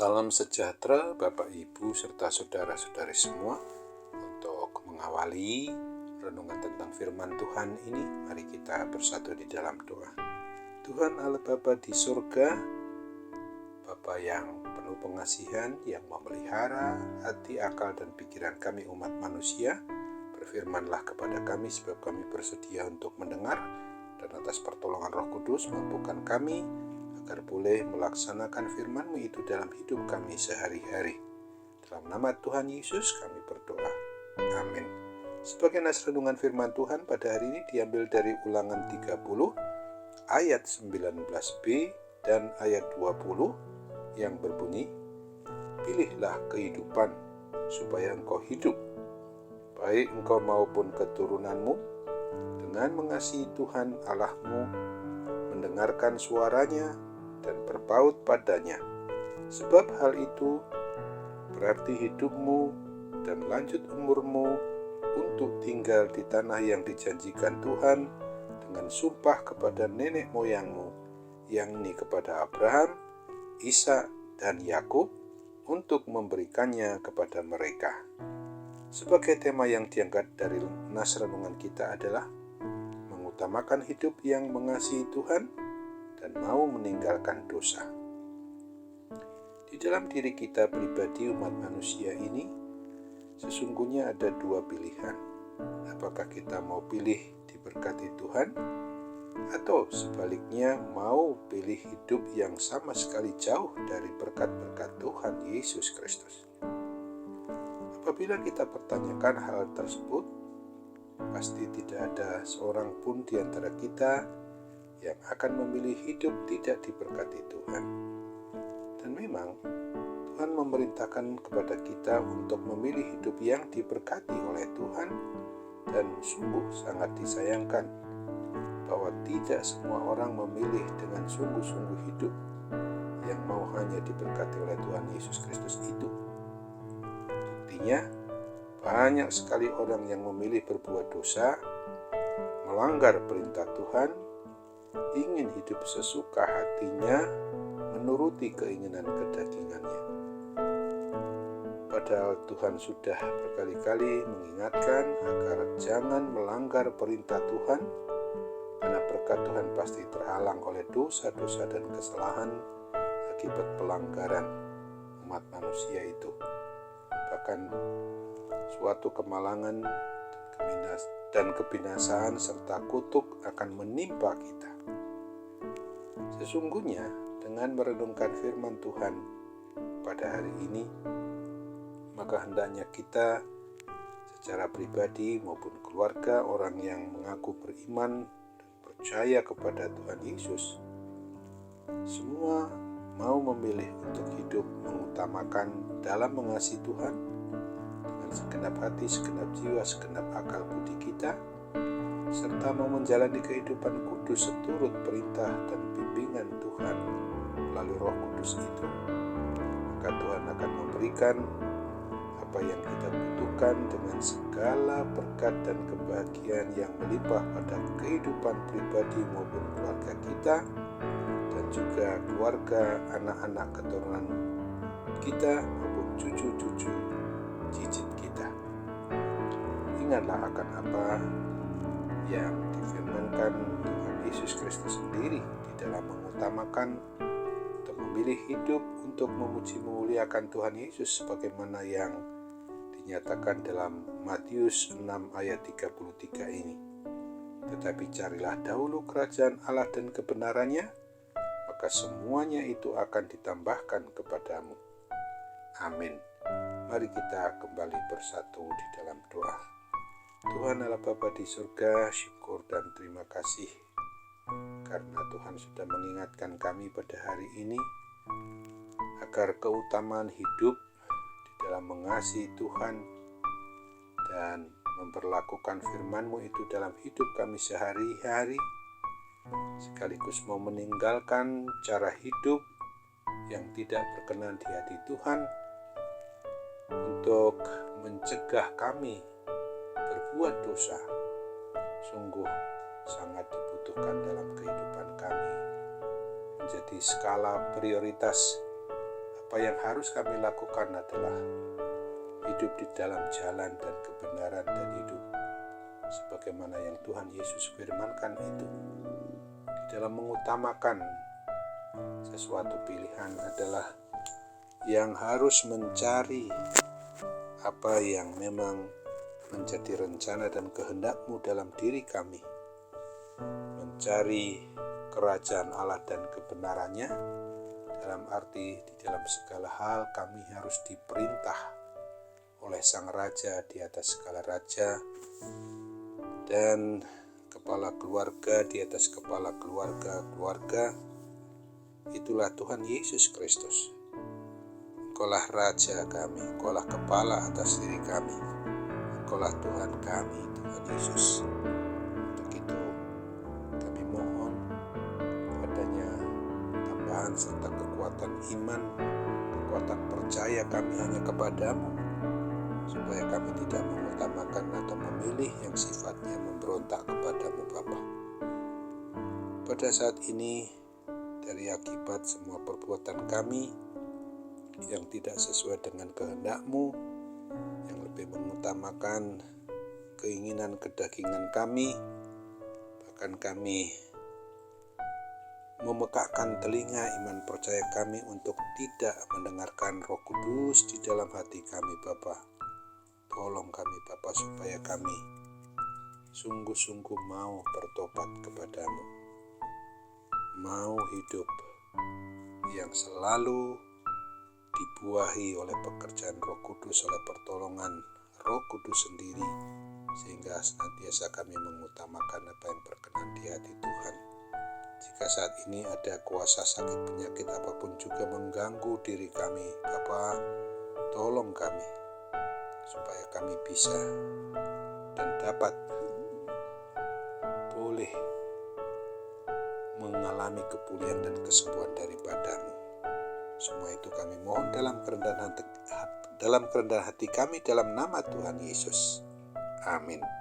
Salam sejahtera Bapak Ibu serta saudara-saudari semua. Untuk mengawali renungan tentang firman Tuhan ini, mari kita bersatu di dalam doa. Tuhan Allah Bapa di surga, Bapa yang penuh pengasihan, yang memelihara hati, akal, dan pikiran kami umat manusia, berfirmanlah kepada kami sebab kami bersedia untuk mendengar, dan atas pertolongan Roh Kudus mampukan kami agar boleh melaksanakan firman-Mu itu dalam hidup kami sehari-hari. Dalam nama Tuhan Yesus kami berdoa. Amin. Sebagai nas renungan firman Tuhan pada hari ini diambil dari Ulangan 30 ayat 19b dan ayat 20 yang berbunyi, "Pilihlah kehidupan supaya engkau hidup, baik engkau maupun keturunanmu, dengan mengasihi Tuhan Allahmu, mendengarkan suaranya dan berpaut padanya. Sebab hal itu berarti hidupmu dan lanjut umurmu untuk tinggal di tanah yang dijanjikan Tuhan dengan sumpah kepada nenek moyangmu, yakni kepada Abraham, Ishak, dan Yakub, untuk memberikannya kepada mereka." Sebagai tema yang diangkat dari nas renungan kita adalah mengutamakan hidup yang mengasihi Tuhan dan mau meninggalkan dosa. Di dalam diri kita pribadi umat manusia ini, sesungguhnya ada dua pilihan. Apakah kita mau pilih diberkati Tuhan, atau sebaliknya mau pilih hidup yang sama sekali jauh dari berkat-berkat Tuhan Yesus Kristus. Apabila kita pertanyakan hal tersebut, pasti tidak ada seorang pun di antara kita yang akan memilih hidup tidak diberkati Tuhan. Dan memang Tuhan memerintahkan kepada kita untuk memilih hidup yang diberkati oleh Tuhan, dan sungguh sangat disayangkan bahwa tidak semua orang memilih dengan sungguh-sungguh hidup yang mau hanya diberkati oleh Tuhan Yesus Kristus itu. Buktinya, banyak sekali orang yang memilih berbuat dosa, melanggar perintah Tuhan, ingin hidup sesuka hatinya, menuruti keinginan kedagingannya. Padahal Tuhan sudah berkali-kali mengingatkan agar jangan melanggar perintah Tuhan, karena berkat Tuhan pasti terhalang oleh dosa-dosa dan kesalahan akibat pelanggaran umat manusia itu. Bahkan suatu kemalangan dan kebinasaan serta kutuk akan menimpa kita. Sesungguhnya dengan merenungkan firman Tuhan pada hari ini, maka hendaknya kita secara pribadi maupun keluarga, orang yang mengaku beriman dan percaya kepada Tuhan Yesus, semua mau memilih untuk hidup mengutamakan dalam mengasihi Tuhan dengan segenap hati, segenap jiwa, segenap akal budi kita, serta mau menjalani kehidupan kudus seturut perintah dan bimbingan Tuhan melalui Roh Kudus itu. Maka Tuhan akan memberikan apa yang kita butuhkan dengan segala berkat dan kebahagiaan yang melimpah pada kehidupan pribadi maupun keluarga kita, dan juga keluarga, anak-anak keturunan kita maupun cucu-cucu cicit kita. Ingatlah akan apa yang difirmankan Tuhan Yesus Kristus sendiri di dalam mengutamakan untuk memilih hidup untuk memuji memuliakan Tuhan Yesus, sebagaimana yang dinyatakan dalam Matius 6 ayat 33 ini. "Tetapi carilah dahulu kerajaan Allah dan kebenarannya, maka semuanya itu akan ditambahkan kepadamu." Amin. Mari kita kembali bersatu di dalam doa. Tuhan Allah Bapa di surga, syukur dan terima kasih karena Tuhan sudah mengingatkan kami pada hari ini agar keutamaan hidup di dalam mengasihi Tuhan dan memperlakukan firman-Mu itu dalam hidup kami sehari-hari, sekaligus mau meninggalkan cara hidup yang tidak berkenan di hati Tuhan untuk mencegah kami berbuat dosa, sungguh sangat dibutuhkan dalam kehidupan kami. Menjadi skala prioritas Apa yang harus kami lakukan adalah hidup di dalam jalan dan kebenaran dan hidup sebagaimana yang Tuhan Yesus firmankan itu. Di dalam mengutamakan sesuatu pilihan adalah yang harus mencari apa yang memang menjadi rencana dan kehendak-Mu dalam diri kami. Mencari kerajaan Allah dan kebenarannya, dalam arti di dalam segala hal kami harus diperintah oleh Sang Raja di atas segala raja dan kepala keluarga di atas kepala keluarga. Itulah Tuhan Yesus Kristus. Engkaulah Raja kami, Engkaulah kepala atas diri kami, Engkaulah Tuhan kami, Tuhan Yesus. Untuk itu kami mohon adanya tambahan serta kekuatan iman, kekuatan percaya kami hanya kepadamu, supaya kami tidak mengutamakan atau memilih yang sifatnya memberontak kepadamu Bapa. Pada saat ini, dari akibat semua perbuatan kami yang tidak sesuai dengan kehendak-Mu, yang lebih mengutamakan keinginan kedagingan kami, bahkan kami memekakkan telinga iman percaya kami untuk tidak mendengarkan Roh Kudus di dalam hati kami Bapa. Tolong kami Bapa supaya kami sungguh-sungguh mau bertobat kepadamu, mau hidup yang selalu dibuahi oleh pekerjaan Roh Kudus, oleh pertolongan Roh Kudus sendiri, sehingga senantiasa kami mengutamakan apa yang berkenan di hati Tuhan. Jika saat ini ada kuasa sakit penyakit apapun juga mengganggu diri kami, Bapa, tolong kami supaya kami bisa dan dapat boleh mengalami kepulihan dan kesembuhan daripada-Mu. Semua itu kami mohon dalam kerendahan hati kami dalam nama Tuhan Yesus. Amin.